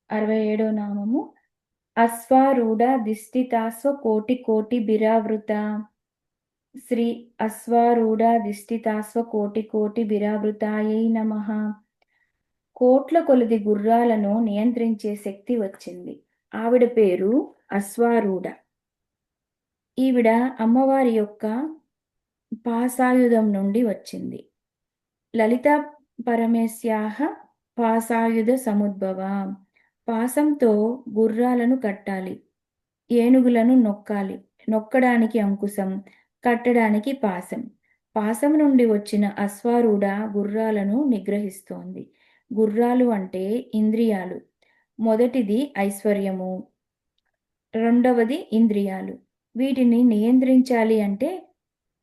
67వ నామము అశ్వారూఢ దిష్టితాస్వ కోటి కోటి బిరావృత. శ్రీ అశ్వారూఢ దిష్టితాస్వ కోటి కోటి బిరావృతాయై నమః. కోట్ల కొలది గుర్రాలను నియంత్రించే శక్తి వచ్చింది. ఆవిడ పేరు అశ్వారూఢ. ఈవిడ అమ్మవారి యొక్క పాసాయుధం నుండి వచ్చింది. లలితా పరమేశ్యాః పాసాయుధ సముద్భవ. పాసంతో గుర్రాలను కట్టాలి, ఏనుగులను నొక్కాలి. నొక్కడానికి అంకుశం, కట్టడానికి పాశం. పాశం నుండి వచ్చిన అశ్వారూఢ గుర్రాలను నిగ్రహిస్తోంది. గుర్రాలు అంటే ఇంద్రియాలు. మొదటిది ఐశ్వర్యము, రెండవది ఇంద్రియాలు. వీటిని నియంత్రించాలి అంటే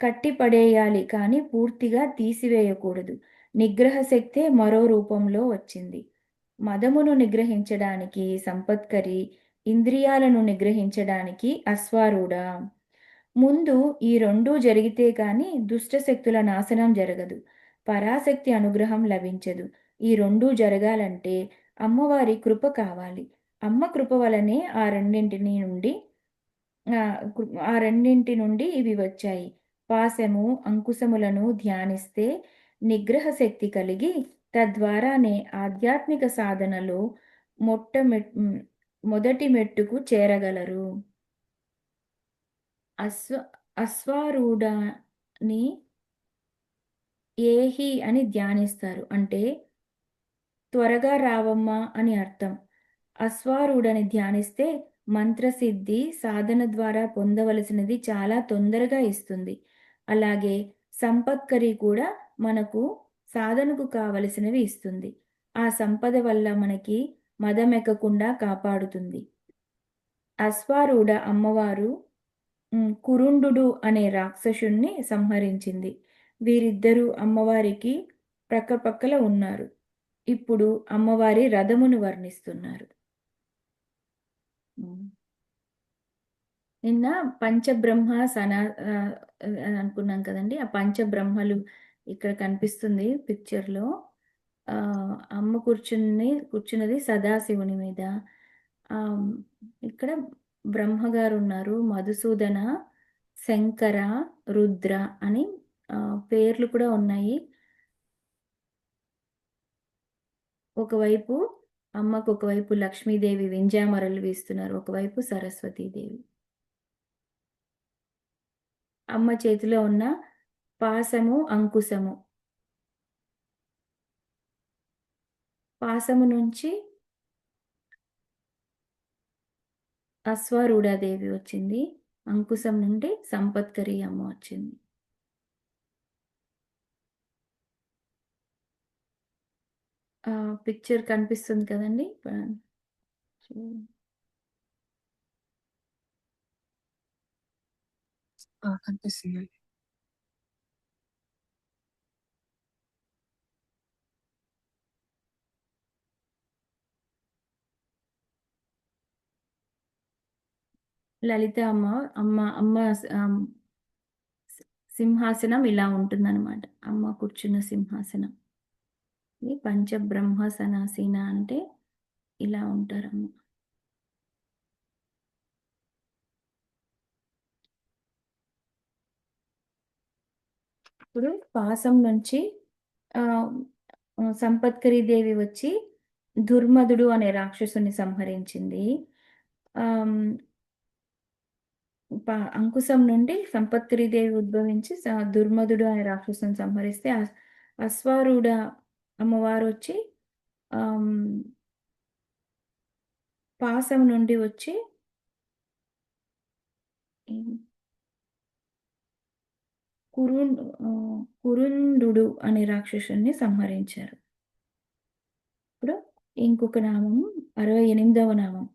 కట్టిపడేయాలి, కానీ పూర్తిగా తీసివేయకూడదు. నిగ్రహ శక్తే మరో రూపంలో వచ్చింది. మదమును నిగ్రహించడానికి సంపత్కరి, ఇంద్రియాలను నిగ్రహించడానికి అశ్వారూఢ. ముందు ఈ రెండూ జరిగితే కానీ దుష్టశక్తుల నాశనం జరగదు, పరాశక్తి అనుగ్రహం లభించదు. ఈ రెండూ జరగాలంటే అమ్మవారి కృప కావాలి. అమ్మ కృప వలనే ఆ రెండింటి నుండి ఇవి వచ్చాయి. పాశము, అంకుశములను ధ్యానిస్తే నిగ్రహ శక్తి కలిగి తద్వారానే ఆధ్యాత్మిక సాధనలో మొదటి మెట్టుకు చేరగలరు. అశ్వారూఢని ఏహి అని ధ్యానిస్తారు, అంటే త్వరగా రావమ్మా అని అర్థం. అశ్వారూఢని ధ్యానిస్తే మంత్రసిద్ధి సాధన ద్వారా పొందవలసినది చాలా తొందరగా ఇస్తుంది. అలాగే సంపత్కరి కూడా మనకు సాధనకు కావలసినవి ఇస్తుంది. ఆ సంపద వల్ల మనకి మదమెక్కకుండా కాపాడుతుంది. అశ్వారూఢ అమ్మవారు కురుండు అనే రాక్షసుణ్ణి సంహరించింది. వీరిద్దరూ అమ్మవారికి ప్రక్కపక్కల ఉన్నారు. ఇప్పుడు అమ్మవారి రథమును వర్ణిస్తున్నారు. నిన్న పంచబ్రహ్మ అనుకున్నాం కదండి. ఆ పంచబ్రహ్మలు ఇక్కడ కనిపిస్తుంది పిక్చర్లో. అమ్మ కూర్చున్నది సదాశివుని మీద. ఇక్కడ బ్రహ్మగారు ఉన్నారు, మధుసూదన, శంకర, రుద్ర అని పేర్లు కూడా ఉన్నాయి. ఒకవైపు అమ్మకు ఒకవైపు లక్ష్మీదేవి వింజామరలు వీస్తున్నారు, ఒకవైపు సరస్వతీదేవి. అమ్మ చేతిలో ఉన్న పాశము, అంకుశము. పాశము నుంచి అశ్వారూఢాదేవి వచ్చింది, అంకుశం నుండి సంపత్కరి అమ్మ వచ్చింది. పిక్చర్ కనిపిస్తుంది కదండి. కనిపిస్తుంది. లలిత అమ్మ సింహాసనం ఇలా ఉంటుందన్నమాట. అమ్మ కూర్చున్న సింహాసనం. ఇది పంచబ్రహ్మసనాసీన అంటే ఇలా ఉంటారమ్మ. ఇప్పుడు పాసం నుంచి సంపత్కరి దేవి వచ్చి దుర్మధుడు అనే రాక్షసుని సంహరించింది. అంకుశం నుండి సంపత్కరి దేవి ఉద్భవించి దుర్మధుడు అనే రాక్షసుని సంహరిస్తే అశ్వారూఢ అమ్మవారు వచ్చి పాసం నుండి వచ్చి కురుండు అనే రాక్షసుని సంహరించారు. ఇప్పుడు ఇంకొక నామము 68వ నామం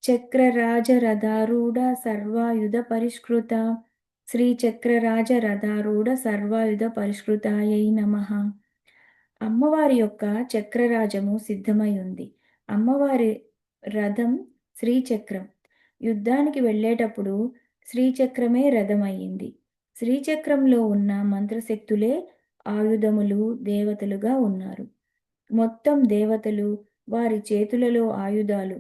చక్రరాజ రథారూఢ సర్వాయుధ పరిష్కృత. శ్రీ చక్రరాజ రథారూఢ సర్వాయుధ పరిష్కృతాయై నమః. అమ్మవారి యొక్క చక్రరాజము సిద్ధమై ఉంది. అమ్మవారి రథం శ్రీచక్రం. యుద్ధానికి వెళ్ళేటప్పుడు శ్రీచక్రమే రథమయ్యింది. శ్రీచక్రంలో ఉన్న మంత్రశక్తులే ఆయుధములు, దేవతలుగా ఉన్నారు. మొత్తం దేవతలు, వారి చేతులలో ఆయుధాలు.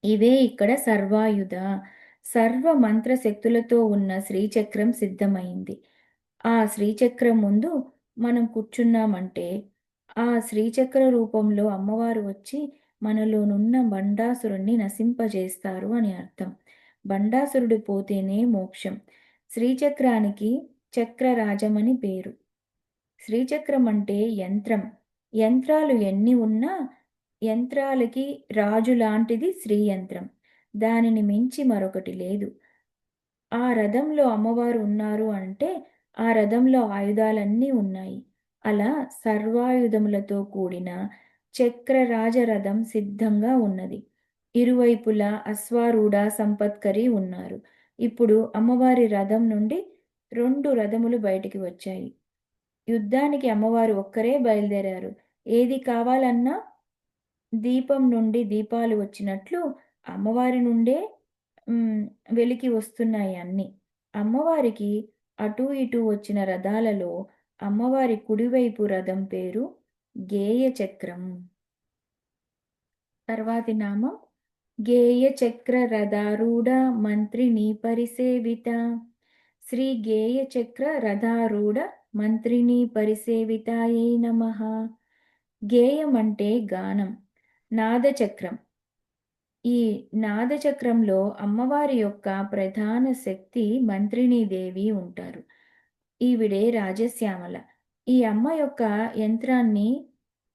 ఇవే ఇక్కడ సర్వాయుధ. సర్వ మంత్ర శక్తులతో ఉన్న శ్రీచక్రం సిద్ధమైంది. ఆ శ్రీచక్రం ముందు మనం కూర్చున్నామంటే, ఆ శ్రీచక్ర రూపంలో అమ్మవారు వచ్చి మనలోనున్న బండాసురుడిని నశింపజేస్తారు అని అర్థం. బండాసురుడు పోతేనే మోక్షం. శ్రీచక్రానికి చక్రరాజమని పేరు. శ్రీచక్రం అంటే యంత్రం. యంత్రాలు ఎన్ని ఉన్నా యంత్రాలకి రాజులాంటిది శ్రీయంత్రం. దానిని మించి మరొకటి లేదు. ఆ రథంలో అమ్మవారు ఉన్నారు అంటే, ఆ రథంలో ఆయుధాలన్నీ ఉన్నాయి. అలా సర్వాయుధములతో కూడిన చక్రరాజ రథం సిద్ధంగా ఉన్నది. ఇరువైపులా అశ్వారూఢ సంపత్కరి ఉన్నారు. ఇప్పుడు అమ్మవారి రథం నుండి 2 రథములు బయటికి వచ్చాయి. యుద్ధానికి అమ్మవారు ఒక్కరే బయలుదేరారు. ఏది కావాలన్నా దీపం నుండి దీపాలు వచ్చినట్లు అమ్మవారి నుండే హ్మ్. వెలికి వస్తున్నాయి అన్నీ. అమ్మవారికి అటూ ఇటూ వచ్చిన రథాలలో అమ్మవారి కుడివైపు రథం పేరు గేయ చక్రం. తర్వాతి నామం గేయ చక్ర రథారూఢ మంత్రిని పరిసేవిత. శ్రీ గేయ చక్ర రథారూఢ మంత్రిని పరిసేవితాయై నమః. గేయం అంటే గానం. నాదచక్రం. ఈ నాదచక్రంలో అమ్మవారి యొక్క ప్రధాన శక్తి మంత్రిణీదేవి ఉంటారు. ఈవిడే రాజశ్యామల. ఈ అమ్మ యొక్క యంత్రాన్ని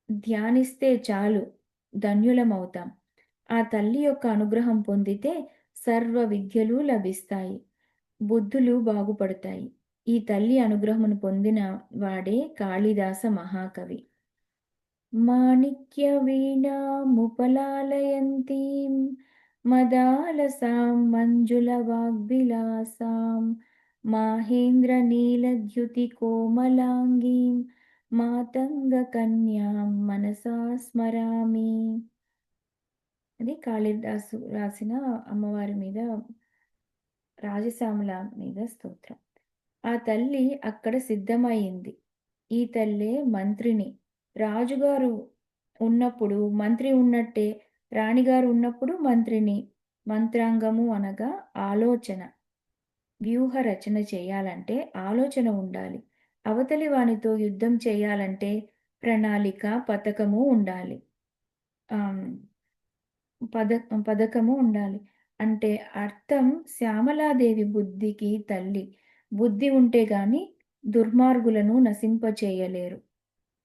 ధ్యానిస్తే చాలు ధన్యులమవుతాం. ఆ తల్లి యొక్క అనుగ్రహం పొందితే సర్వ విద్యలు లభిస్తాయి. బుద్ధులు బాగుపడతాయి. ఈ తల్లి అనుగ్రహమును పొందిన వాడే కాళిదాస మహాకవి. మాణిక్యवीणामुपलालयन्तीं मदालसां मञ्जुलवाग्विलासां माहेन्द्रनीलद्युतिकोमलाङ्गीं मातङ्गकन्यां మనసా స్మరామి. అది కాళిదాసు రాసిన అమ్మవారి మీద రాజశ్యామల మీద స్తోత్రం. ఆ తల్లి అక్కడ సిద్ధమయింది. ఈ తల్లే మంత్రిని. రాజుగారు ఉన్నప్పుడు మంత్రి ఉన్నట్టే, రాణిగారు ఉన్నప్పుడు మంత్రిని. మంత్రాంగము అనగా ఆలోచన. వ్యూహ రచన చేయాలంటే ఆలోచన ఉండాలి. అవతలి వానితో యుద్ధం చేయాలంటే ప్రణాళిక, పథకము ఉండాలి. ఆహ్, పద పథకము ఉండాలి. అంటే అర్థం శ్యామలాదేవి బుద్ధికి తల్లి. బుద్ధి ఉంటే గాని దుర్మార్గులను నశింపచేయలేరు.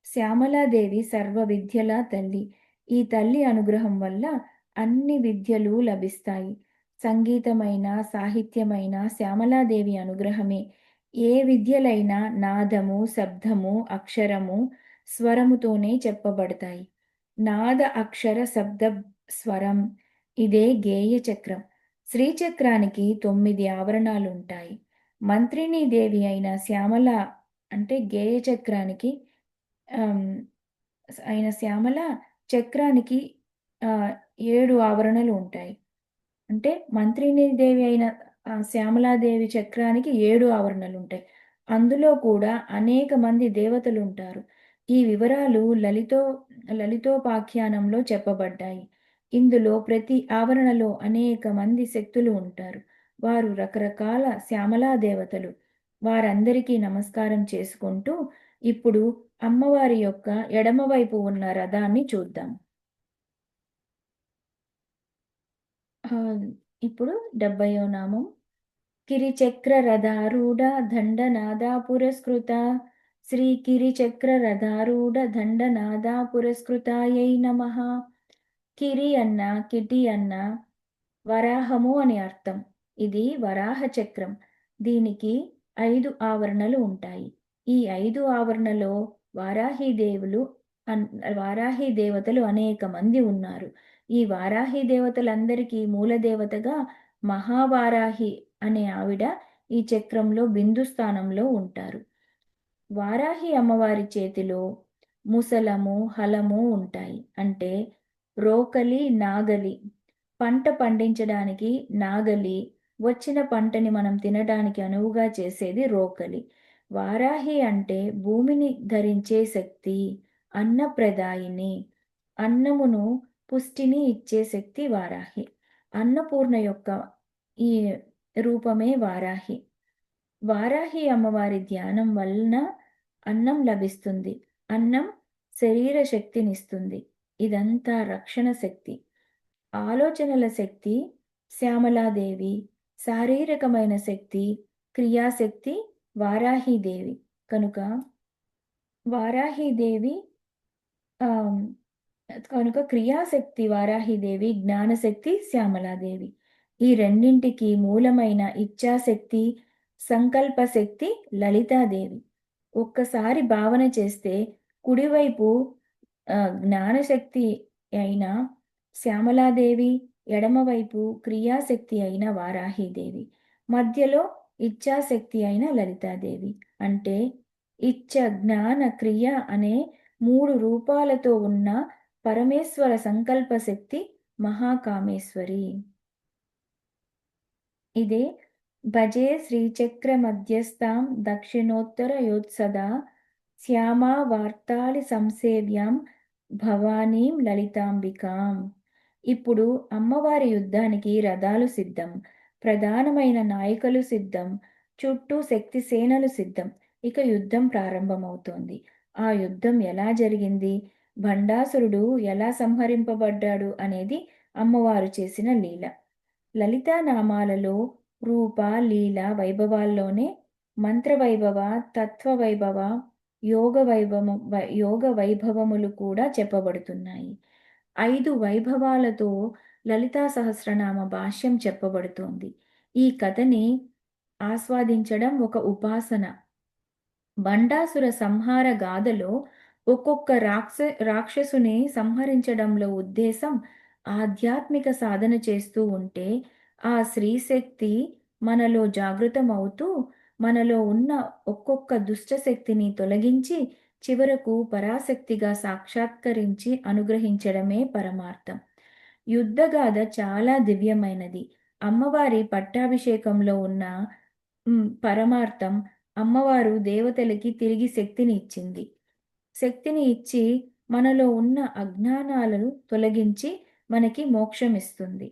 శ్యామలాదేవి సర్వ విద్యల తల్లి. ఈ తల్లి అనుగ్రహం వల్ల అన్ని విద్యలు లభిస్తాయి. సంగీతమైన, సాహిత్యమైన శ్యామలాదేవి అనుగ్రహమే. ఏ విద్యలైనా నాదము, శబ్దము, అక్షరము, స్వరముతోనే చెప్పబడతాయి. నాద అక్షర శబ్ద స్వరం. ఇదే గేయ చక్రం. శ్రీచక్రానికి 9 ఆవరణాలుంటాయి. మంత్రిణీ దేవి అయిన శ్యామల అంటే గేయ చక్రానికి ఆహ్, అయిన శ్యామల చక్రానికి 7 ఆవరణలు ఉంటాయి. అంటే మంత్రిని దేవి అయిన శ్యామలాదేవి చక్రానికి 7 ఆవరణలుంటాయి. అందులో కూడా అనేక మంది దేవతలుంటారు. ఈ వివరాలు లలితోపాఖ్యానంలో చెప్పబడ్డాయి. ఇందులో ప్రతి ఆవరణలో అనేక మంది శక్తులు ఉంటారు. వారు రకరకాల శ్యామలా దేవతలు. వారందరికీ నమస్కారం చేసుకుంటూ ఇప్పుడు అమ్మవారి యొక్క ఎడమవైపు ఉన్న రథాన్ని చూద్దాం. ఇప్పుడు 70వ నామం. కిరిచక్ర రథారూఢ దండనాదా పురస్కృత. శ్రీ కిరిచక్ర రథారూఢ దండనాదా పురస్కృతాయై నమః. కిరి అన్న, కిటి అన్న వరాహము అని అర్థం. ఇది వరాహ చక్రం. దీనికి 5 ఆవరణలు ఉంటాయి. ఈ 5 ఆవరణలో వారాహి వారాహి దేవతలు అనేక మంది ఉన్నారు. ఈ వారాహి దేవతలందరికీ మూలదేవతగా మహావారాహి అనే ఆవిడ ఈ చక్రంలో బిందు స్థానంలో ఉంటారు. వారాహి అమ్మవారి చేతిలో ముసలము, హలము ఉంటాయి. అంటే రోకలి, నాగలి. పంట పండించడానికి నాగలి, వచ్చిన పంటని మనం తినడానికి అనువుగా చేసేది రోకలి. వారాహి అంటే భూమిని ధరించే శక్తి, అన్నప్రదాయిని. అన్నమును, పుష్టిని ఇచ్చే శక్తి వారాహి. అన్నపూర్ణ యొక్క ఈ రూపమే వారాహి. వారాహి అమ్మవారి ధ్యానం వలన అన్నం లభిస్తుంది. అన్నం శరీర శక్తినిస్తుంది. ఇదంతా రక్షణ శక్తి. ఆలోచనల శక్తి శ్యామలాదేవి, శారీరకమైన శక్తి, క్రియాశక్తి వారాహీదేవి. కనుక వారాహీదేవి ఆహ్, కనుక క్రియాశక్తి వారాహిదేవి, జ్ఞానశక్తి శ్యామలాదేవి. ఈ రెండింటికి మూలమైన ఇచ్ఛాశక్తి, సంకల్ప శక్తి లలితాదేవి. ఒక్కసారి భావన చేస్తే కుడివైపు జ్ఞానశక్తి అయిన శ్యామలాదేవి, ఎడమవైపు క్రియాశక్తి అయిన వారాహిదేవి, మధ్యలో ఇచ్ఛాశక్తి అయిన లలితాదేవి. అంటే ఇచ్ఛ, జ్ఞాన, క్రియ అనే 3 రూపాలతో ఉన్న పరమేశ్వర సంకల్ప శక్తి మహాకామేశ్వరి. ఇదే భజే శ్రీచక్ర మధ్యస్థాం దక్షిణోత్తరయోత్సదా శ్యామా వార్తాళి సంసేవ్యాం భవానీం లలితాంబికాం. ఇప్పుడు అమ్మవారి యుద్ధానికి రథాలు సిద్ధం. ప్రధానమైన నాయకులు సిద్ధం. చుట్టూ శక్తి సేనలు సిద్ధం. ఇక యుద్ధం ప్రారంభమవుతోంది. ఆ యుద్ధం ఎలా జరిగింది? భండాసురుడు ఎలా సంహరింపబడ్డాడు అనేది అమ్మవారు చేసిన లీల. లలితా నామాలలో రూప, లీల వైభవాల్లోనే మంత్రవైభవ, తత్వవైభవ, యోగ వైభవములు కూడా చెప్పబడుతున్నాయి. 5 వైభవాలతో లలితా సహస్రనామ భాష్యం చెప్పబడుతోంది. ఈ కథని ఆస్వాదించడం ఒక ఉపాసన. భండాసుర సంహార గాథలో ఒక్కొక్క రాక్షసుని సంహరించడంలో ఉద్దేశం ఆధ్యాత్మిక సాధన చేస్తూ ఉంటే, ఆ స్త్రీశక్తి మనలో జాగృతమవుతూ, మనలో ఉన్న ఒక్కొక్క దుష్ట శక్తిని తొలగించి, చివరకు పరాశక్తిగా సాక్షాత్కరించి అనుగ్రహించడమే పరమార్థం. యుద్ధగాథ చాలా దివ్యమైనది. అమ్మవారి పట్టాభిషేకంలో ఉన్న పరమార్థం, అమ్మవారు దేవతలకి తిరిగి శక్తిని ఇచ్చింది. శక్తిని ఇచ్చి మనలో ఉన్న అజ్ఞానాలను తొలగించి మనకి మోక్షమిస్తుంది.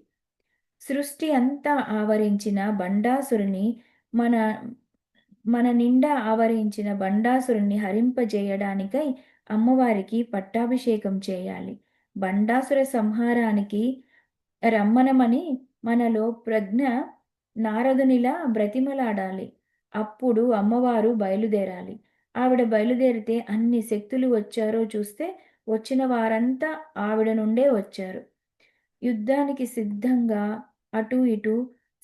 సృష్టి అంతా ఆవరించిన బండాసురుని మన మన నిండా ఆవరించిన బండాసురుణ్ణి హరింపజేయడానికై అమ్మవారికి పట్టాభిషేకం చేయాలి. బండాసుర సంహారానికి రమ్మనమని మనలో ప్రజ్ఞ నారదునిలా బ్రతిమలాడాలి. అప్పుడు అమ్మవారు బయలుదేరాలి. ఆవిడ బయలుదేరితే అన్ని శక్తులు వచ్చారో చూస్తే వచ్చిన వారంతా ఆవిడ నుండే వచ్చారు. యుద్ధానికి సిద్ధంగా అటూ ఇటూ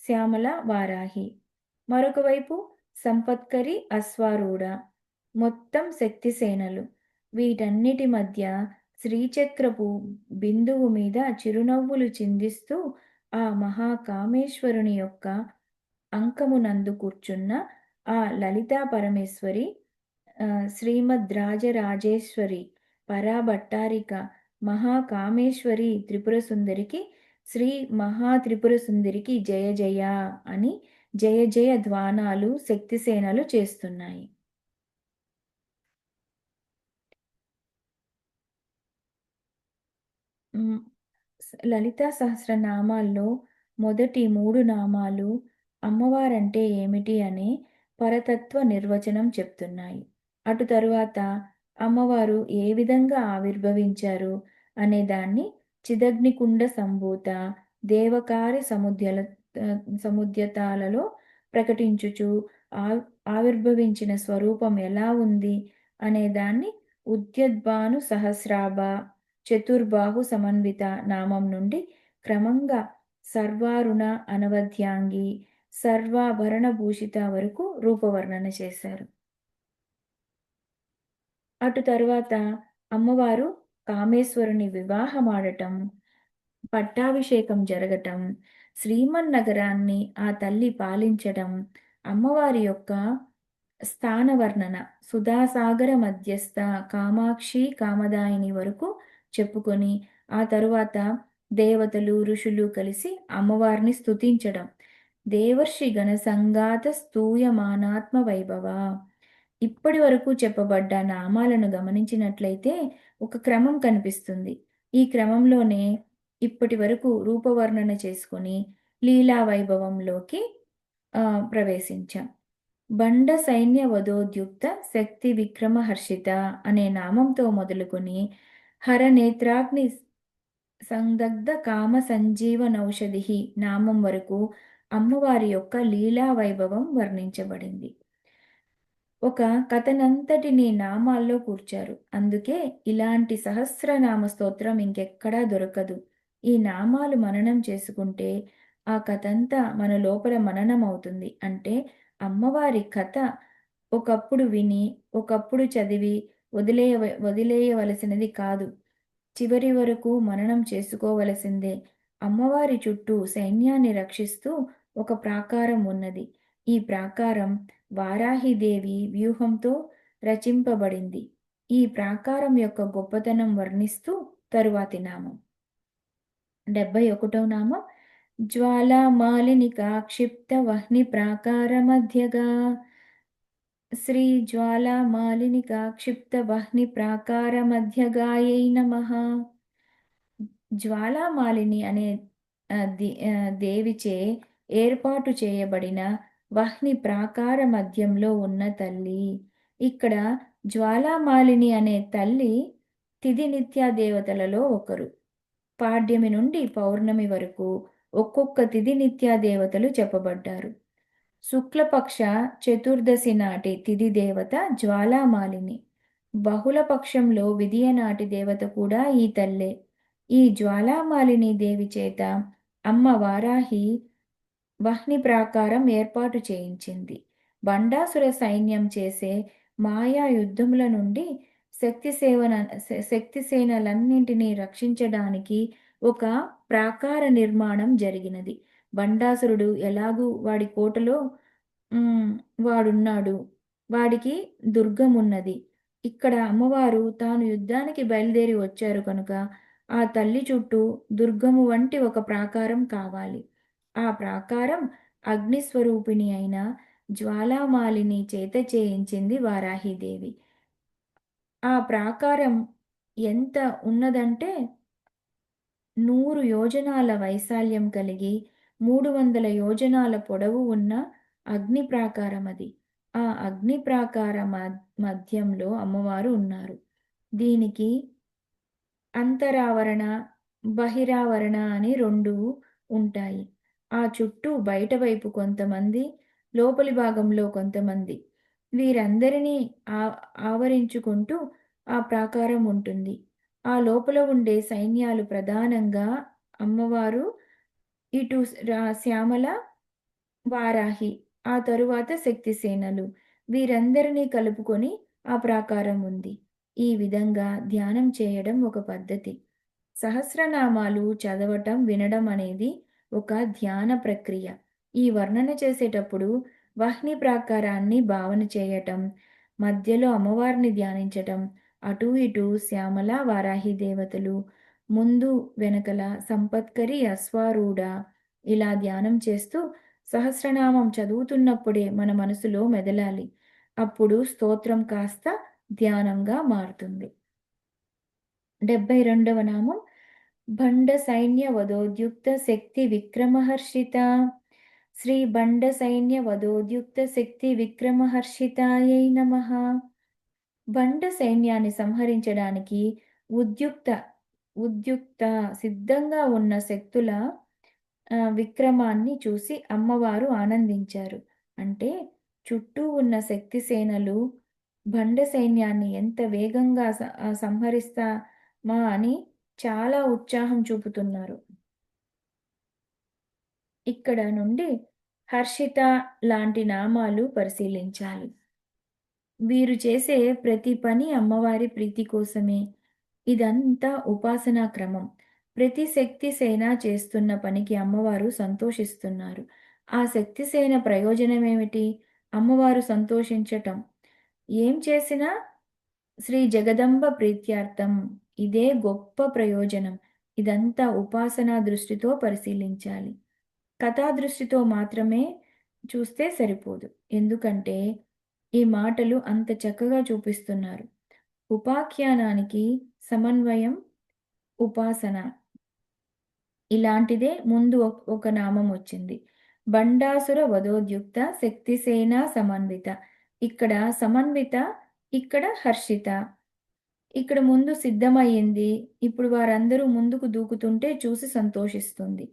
శ్యామల, వారాహి. మరొక వైపు సంపత్కరి, అశ్వారూఢ. మొత్తం శక్తి సేనలు. వీటన్నిటి మధ్య శ్రీచక్రపు బిందువు మీద చిరునవ్వులు చిందిస్తూ ఆ మహాకామేశ్వరుని యొక్క అంకమునందు కూర్చున్న ఆ లలితా పరమేశ్వరి, శ్రీమద్రాజరాజేశ్వరి, పరాభట్టారిక, మహాకామేశ్వరి త్రిపుర సుందరికి, శ్రీ మహా త్రిపుర సుందరికి జయ జయ అని జయ జయ ధ్వానాలు శక్తిసేనలు చేస్తున్నాయి. హ్మ్. లలితా సహస్రనామాల్లో మొదటి 3 నామాలు అమ్మవారంటే ఏమిటి అనే పరతత్వ నిర్వచనం చెప్తున్నాయి. అటు తరువాత అమ్మవారు ఏ విధంగా ఆవిర్భవించారు అనే దాన్ని చిదగ్నికుండ సంభూత, దేవకార్య సముద్యతాలలో ప్రకటించుచు ఆవిర్భవించిన స్వరూపం ఎలా ఉంది అనే దాన్ని ఉద్యద్భాను సహస్రాభ, చతుర్బాహు సమన్విత నామం నుండి క్రమంగా సర్వారుణ అనవద్యాంగి, సర్వాభరణ భూషిత వరకు రూపవర్ణన చేశారు. అటు తరువాత అమ్మవారు కామేశ్వరుని వివాహమాడటం, పట్టాభిషేకం జరగటం, శ్రీమన్నగరాన్ని ఆ తల్లి పాలించటం, అమ్మవారి యొక్క స్థానవర్ణన సుధాసాగర మధ్యస్థ కామాక్షి కామదాయిని వరకు చెప్పుకొని, ఆ తరువాత దేవతలు, ఋషులు కలిసి అమ్మవారిని స్తుతించడం. దేవర్షి గణ సంగాత స్తూయమానాత్మ వైభవ. ఇప్పటి వరకు చెప్పబడ్డ నామాలను గమనించినట్లయితే ఒక క్రమం కనిపిస్తుంది. ఈ క్రమంలోనే ఇప్పటి వరకు రూపవర్ణన చేసుకొని లీలా వైభవంలోకి ప్రవేశించాం. బండ సైన్య వధోద్యుక్త శక్తి విక్రమహర్షిత అనే నామంతో మొదలుకొని హరనేత్రాగ్ని సందగ్ధ కామ సంజీవనౌషధిః నామం వరకు అమ్మవారి యొక్క లీలా వైభవం వర్ణించబడింది. ఒక కథనంతటిని నామాల్లో కూర్చారు. అందుకే ఇలాంటి సహస్రనామ స్తోత్రం ఇంకెక్కడా దొరకదు. ఈ నామాలు మననం చేసుకుంటే ఆ కథంతా మన లోపల మననమవుతుంది. అంటే అమ్మవారి కథ ఒకప్పుడు విని, ఒకప్పుడు చదివి వదిలేయవలసినది కాదు. చివరి వరకు మననం చేసుకోవలసిందే. అమ్మవారి చుట్టూ సైన్యాన్ని రక్షిస్తూ ఒక ప్రాకారం ఉన్నది. ఈ ప్రాకారం వారాహిదేవి వ్యూహంతో రచింపబడింది. ఈ ప్రాకారం యొక్క గొప్పతనం వర్ణిస్తూ తరువాతి నామం. 71వ నామం జ్వాలామాలినికా క్షిప్త వహ్ని ప్రాకార మధ్యగా శ్రీ జ్వాలామాలినికా క్షిప్త వహ్ని ప్రాకార మధ్యగాయై నమః. జ్వాలామాలిని అనే దేవిచే ఏర్పాటు చేయబడిన వహ్ని ప్రాకార మధ్యంలో ఉన్న తల్లి. ఇక్కడ జ్వాలామాలిని అనే తల్లి తిథి నిత్య దేవతలలో ఒకరు. పాడ్యమి నుండి పౌర్ణమి వరకు ఒక్కొక్క తిథి నిత్య దేవతలు చెప్పబడ్డారు. శుక్లపక్ష చతుర్దశి నాటి తిథి దేవత జ్వాలామాలిని. బహుళ పక్షంలో విదియ నాటి దేవత కూడా ఈ తల్లే. ఈ జ్వాలామాలిని దేవి చేత అమ్మ వారాహి వహ్ని ప్రాకారం ఏర్పాటు చేయించింది. బండాసుర సైన్యం చేసే మాయా యుద్ధముల నుండి శక్తిసేనలన్నింటినీ రక్షించడానికి ఒక ప్రాకార నిర్మాణం జరిగినది. బండాసురుడు ఎలాగూ వాడి కోటలో వాడున్నాడు. వాడికి దుర్గమున్నది. ఇక్కడ అమ్మవారు తాను యుద్ధానికి బయలుదేరి వచ్చారు కనుక ఆ తల్లి చుట్టూ దుర్గము వంటి ఒక ప్రాకారం కావాలి. ఆ ప్రాకారం అగ్నిస్వరూపిణి అయిన జ్వాలామాలిని చేత చేయించింది వారాహిదేవి. ఆ ప్రాకారం ఎంత ఉన్నదంటే 100 యోజనాల వైశాల్యం కలిగి 300 యోజనాల పొడవు ఉన్న అగ్ని ప్రాకారమది. ఆ అగ్ని ప్రాకార మధ్యంలో అమ్మవారు ఉన్నారు. దీనికి అంతరావరణ, బహిరావరణ అని 2 ఉంటాయి. ఆ చుట్టూ బయట వైపు కొంతమంది, లోపలి భాగంలో కొంతమంది. వీరందరినీ ఆవరించుకుంటూ ఆ ప్రాకారం ఉంటుంది. ఆ లోపల ఉండే సైన్యాలు ప్రధానంగా అమ్మవారు, ఇటు శ్యామల, వారాహి, ఆ తరువాత శక్తిసేనలు. వీరందరినీ కలుపుకొని ఆ ప్రాకారం ఉంది. ఈ విధంగా ధ్యానం చేయడం ఒక పద్ధతి. సహస్రనామాలు చదవటం, వినడం అనేది ఒక ధ్యాన ప్రక్రియ. ఈ వర్ణన చేసేటప్పుడు వహ్ని ప్రాకారాన్ని భావన చేయటం, మధ్యలో అమ్మవారిని ధ్యానించటం, అటూ ఇటూ శ్యామల, వారాహి దేవతలు, ముందు వెనకల సంపత్కరి, అశ్వారూఢ ఇలా ధ్యానం చేస్తూ సహస్రనామం చదువుతున్నప్పుడే మన మనసులో మెదలాలి. అప్పుడు స్తోత్రం కాస్త ధ్యానంగా మారుతుంది. 72వ నామం భండ సైన్య వధోద్యుక్త శక్తి విక్రమహర్షిత. శ్రీ బండ సైన్య వధోద్యుక్త శక్తి విక్రమహర్షితాయై నమః. బండ సైన్యాన్ని సంహరించడానికి ఉద్యుక్త ఉద్యుక్త సిద్ధంగా ఉన్న శక్తుల విక్రమాన్ని చూసి అమ్మవారు ఆనందించారు. అంటే చుట్టూ ఉన్న శక్తి సేనలు బండ సైన్యాన్ని ఎంత వేగంగా సంహరిస్తామా అని చాలా ఉత్సాహం చూపుతున్నారు. ఇక్కడ నుండి హర్షిత లాంటి నామాలు పరిశీలించాలి. వీరు చేసే ప్రతి పని అమ్మవారి ప్రీతి కోసమే. ఇదంతా ఉపాసనా క్రమం. ప్రతి శక్తి సేన చేస్తున్న పనికి అమ్మవారు సంతోషిస్తున్నారు. ఆ శక్తి సేన ప్రయోజనమేమిటి? అమ్మవారు సంతోషించటం. ఏం చేసినా శ్రీ జగదంబ ప్రీత్యార్థం. ఇదే గొప్ప ప్రయోజనం. ఇదంతా ఉపాసనా దృష్టితో పరిశీలించాలి. కథా దృష్టితో మాత్రమే చూస్తే సరిపోదు. ఎందుకంటే ఈ మాటలు అంత చక్కగా చూపిస్తున్నారు. ఉపాఖ్యానానికి సమన్వయం ఉపాసన ఇలాంటిదే ముందు ఒక నామం వచ్చింది. బండాసుర వధోద్యుక్త శక్తిసేన సమన్విత. ఇక్కడ సమన్విత, ఇక్కడ హర్షిత. ఇక్కడ ముందు సిద్ధమయ్యింది. ఇప్పుడు వారందరూ ముందుకు దూకుతుంటే చూసి సంతోషిస్తుంది.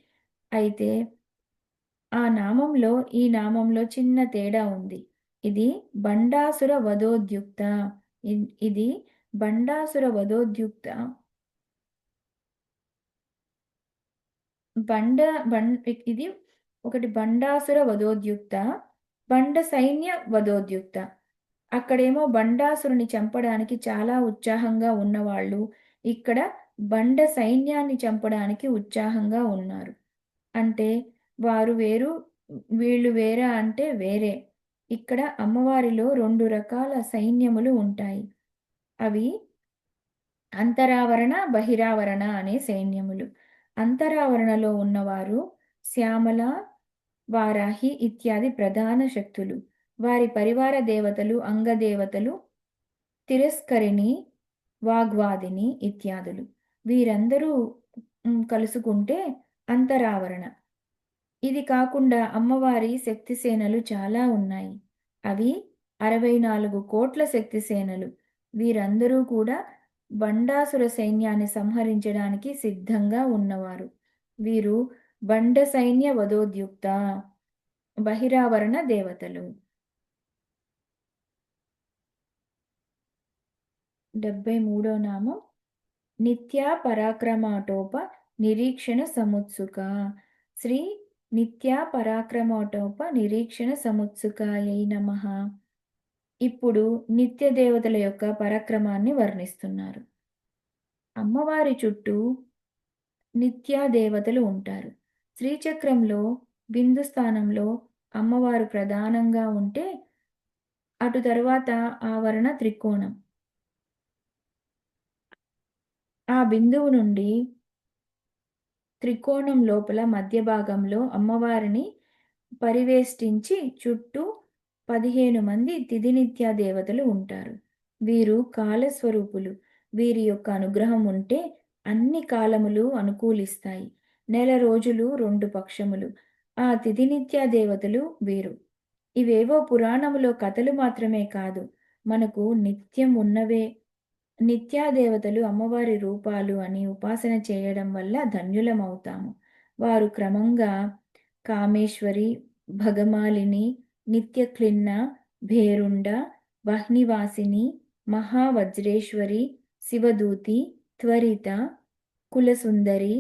అయితే ఆ నామంలో, ఈ నామంలో చిన్న తేడా ఉంది. ఇది బండాసుర వధోద్యుక్త. ఇది బండాసుర వధోద్యుక్త. బండ బం ఇది ఒకటి బండాసుర వధోద్యుక్త, బండ సైన్య వధోద్యుక్త. అక్కడేమో బండాసురుని చంపడానికి చాలా ఉత్సాహంగా ఉన్నవాళ్ళు, ఇక్కడ బండ సైన్యాన్ని చంపడానికి ఉత్సాహంగా ఉన్నారు. అంటే వారు వేరు, వీళ్ళు వేరా అంటే వేరే. ఇక్కడ అమ్మవారిలో 2 రకాల సైన్యములు ఉంటాయి. అవి అంతరావరణ, బహిరావరణ అనే సైన్యములు. అంతరావరణలో ఉన్నవారు శ్యామల, వారాహి ఇత్యాది ప్రధాన శక్తులు. వారి పరివార దేవతలు, అంగదేవతలు తిరస్కరిణి, వాగ్వాదిని ఇత్యాదులు. వీరందరూ కలుసుకుంటే అంతరావరణ. ఇది కాకుండా అమ్మవారి శక్తిసేనలు చాలా ఉన్నాయి. అవి 64 కోట్ల శక్తిసేనలు. వీరందరూ కూడా బండాసుర సైన్యాన్ని సంహరించడానికి సిద్ధంగా ఉన్నవారు. వీరు బండ సైన్య వధోద్యుక్త బహిరావరణ దేవతలు. 73వ నామం నిత్యా పరాక్రమాటోప నిరీక్షణ సముత్సుక. శ్రీ నిత్యా పరాక్రమాటోప నిరీక్షణ సముత్సుకాయై నమః. ఇప్పుడు నిత్య దేవతల యొక్క పరాక్రమాన్ని వర్ణిస్తున్నారు. అమ్మవారి చుట్టూ నిత్యా దేవతలు ఉంటారు. శ్రీచక్రంలో బిందు స్థానంలో అమ్మవారు ప్రధానంగా ఉంటే, అటు తరువాత ఆవరణ త్రికోణం. ఆ బిందువు నుండి త్రికోణం లోపల మధ్య భాగంలో అమ్మవారిని పరివేష్టించి చుట్టూ 15 మంది తిథినిత్య దేవతలు ఉంటారు. వీరు కాలస్వరూపులు. వీరి యొక్క అనుగ్రహం ఉంటే అన్ని కాలములు అనుకూలిస్తాయి. నెల రోజులు 2 పక్షములు. ఆ తిథినిత్య దేవతలు వీరు. ఇవేవో పురాణములో కథలు మాత్రమే కాదు, మనకు నిత్యం ఉన్నవే. నిత్యాదేవతలు అమ్మవారి రూపాలు అని ఉపాసన చేయడం వల్ల ధన్యులమవుతాము. వారు క్రమంగా కామేశ్వరి, భగమాలిని, నిత్యక్లిన్న, భేరుండ, వహ్నివాసిని, మహావజ్రేశ్వరి, శివదూతి, త్వరిత, కులసుందరి,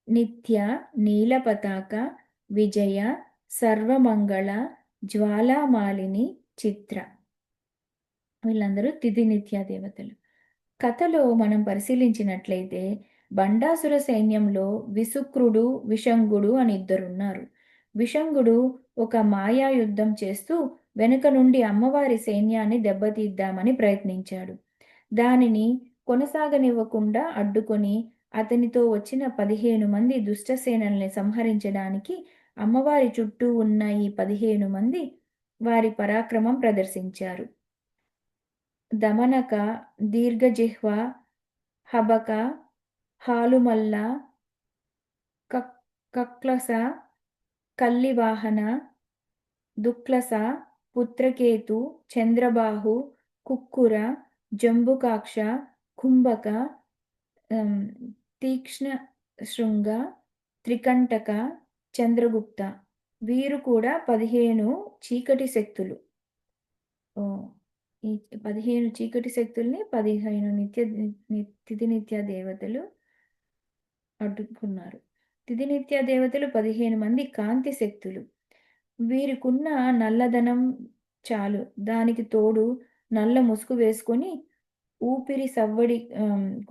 నిత్య, నీలపతాక, విజయ, సర్వమంగళ, జ్వాలామాలిని, చిత్ర. వీళ్ళందరూ తిథి నిత్య దేవతలు. కథలో మనం పరిశీలించినట్లయితే బండాసుర సైన్యంలో విసుక్రుడు, విషంగుడు అని ఇద్దరున్నారు. విషంగుడు ఒక మాయా యుద్ధం చేస్తూ వెనుక నుండి అమ్మవారి సైన్యాన్ని దెబ్బతీద్దామని ప్రయత్నించాడు. దానిని కొనసాగనివ్వకుండా అడ్డుకొని అతనితో వచ్చిన 15 మంది దుష్టసేనల్ని సంహరించడానికి అమ్మవారి చుట్టూ ఉన్న ఈ 15 మంది వారి పరాక్రమం ప్రదర్శించారు. దమనక, దీర్ఘజిహ్వ, హబక, హాలుమల్ల, కక్లస, కల్లివాహన, దుక్లస, పుత్రకేతు, చంద్రబాహు, కుక్కుర, జంబుకాక్ష, కుంభక, తీక్ష్ణ శృంగ, త్రికంటక, చంద్రగుప్త. వీరు కూడా 15 చీకటి శక్తులు. ఈ 15 చీకటి శక్తుల్ని 15 తిథినిత్య దేవతలు అడ్డుకున్నారు. తిథినిత్య దేవతలు 15 మంది కాంతి శక్తులు. వీరికున్న నల్లదనం చాలు. దానికి తోడు నల్ల ముసుగు వేసుకొని ఊపిరి సవ్వడి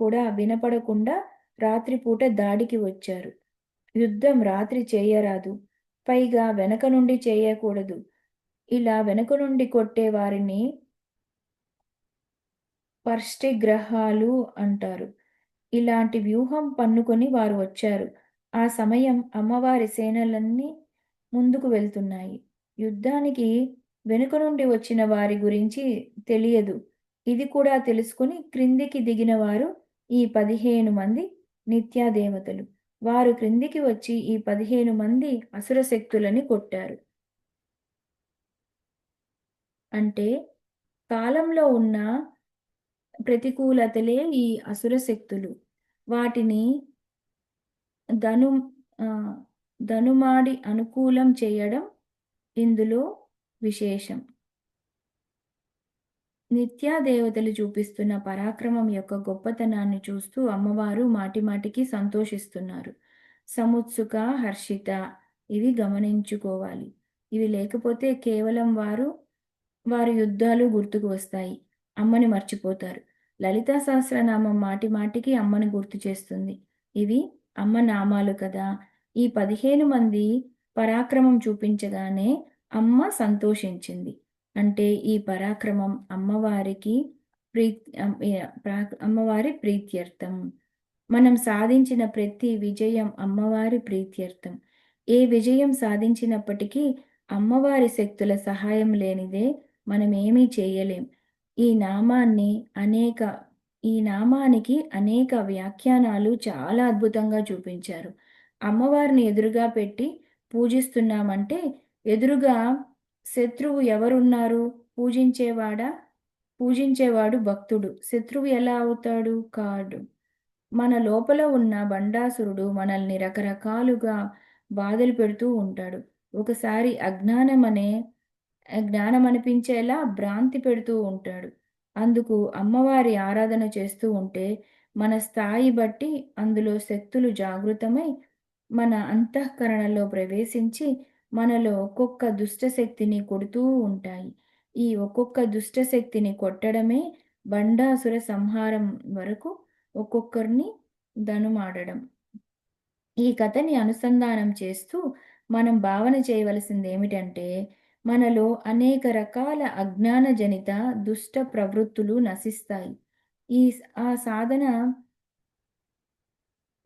కూడా వినపడకుండా రాత్రిపూట దాడికి వచ్చారు. యుద్ధం రాత్రి చేయరాదు, పైగా వెనక నుండి చేయకూడదు. ఇలా వెనక నుండి కొట్టే వారిని పర్ష్టిగ్రహాలు అంటారు. ఇలాంటి వ్యూహం పన్నుకొని వారు వచ్చారు. ఆ సమయం అమ్మవారి సేనలన్నీ ముందుకు వెళ్తున్నాయి. యుద్ధానికి వెనుక నుండి వచ్చిన వారి గురించి తెలియదు. ఇది కూడా తెలుసుకుని క్రిందికి దిగిన వారు ఈ 15 మంది నిత్యాదేవతలు. వారు క్రిందికి వచ్చి ఈ 15 మంది అసుర శక్తులని కొట్టారు. అంటే కాలంలో ఉన్న ప్రతికూలతలే ఈ అసుర శక్తులు. వాటిని ధను ఆహ్, ధనుమాడి అనుకూలం చేయడం ఇందులో విశేషం. నిత్యాదేవతలు చూపిస్తున్న పరాక్రమం యొక్క గొప్పతనాన్ని చూస్తూ అమ్మవారు మాటిమాటికి సంతోషిస్తున్నారు. సముత్సుక, హర్షిత ఇవి గమనించుకోవాలి. ఇవి లేకపోతే కేవలం వారి యుద్ధాలు గుర్తుకు వస్తాయి. అమ్మని మర్చిపోతారు. లలితా సహస్రనామం మాటిమాటికి అమ్మని గుర్తు చేస్తుంది. ఇవి అమ్మ నామాలు కదా! ఈ 15 మంది పరాక్రమం చూపించగానే అమ్మ సంతోషించింది. అంటే ఈ పరాక్రమం అమ్మవారికి అమ్మవారి ప్రీత్యర్థం. మనం సాధించిన ప్రతి విజయం అమ్మవారి ప్రీత్యర్థం. ఏ విజయం సాధించినప్పటికీ అమ్మవారి శక్తుల సహాయం లేనిదే మనమేమీ చేయలేం. ఈ నామాన్ని అనేక ఈ నామానికి అనేక వ్యాఖ్యానాలు చాలా అద్భుతంగా చూపించారు. అమ్మవారిని ఎదురుగా పెట్టి పూజిస్తున్నామంటే ఎదురుగా శత్రువు ఎవరున్నారు? పూజించేవాడా? పూజించేవాడు భక్తుడు. శత్రువు ఎలా అవుతాడు? కాడు. మన లోపల ఉన్న బండాసురుడు మనల్ని రకరకాలుగా బాధలు పెడుతూ ఉంటాడు. ఒకసారి జ్ఞానమనిపించేలా భ్రాంతి పెడుతూ ఉంటాడు. అందుకు అమ్మవారి ఆరాధన చేస్తూ ఉంటే మన స్థాయి బట్టి అందులో శక్తులు జాగృతమై మన అంతఃకరణలో ప్రవేశించి మనలో ఒక్కొక్క దుష్ట శక్తిని కొడుతూ ఉంటాయి. ఈ ఒక్కొక్క దుష్ట శక్తిని కొట్టడమే బండాసుర సంహారం వరకు ఒక్కొక్కరిని ధనుమాడడం. ఈ కథని అనుసంధానం చేస్తూ మనం భావన చేయవలసిందేమిటంటే, మనలో అనేక రకాల అజ్ఞానజనిత దుష్ట ప్రవృత్తులు నశిస్తాయి. ఆ సాధన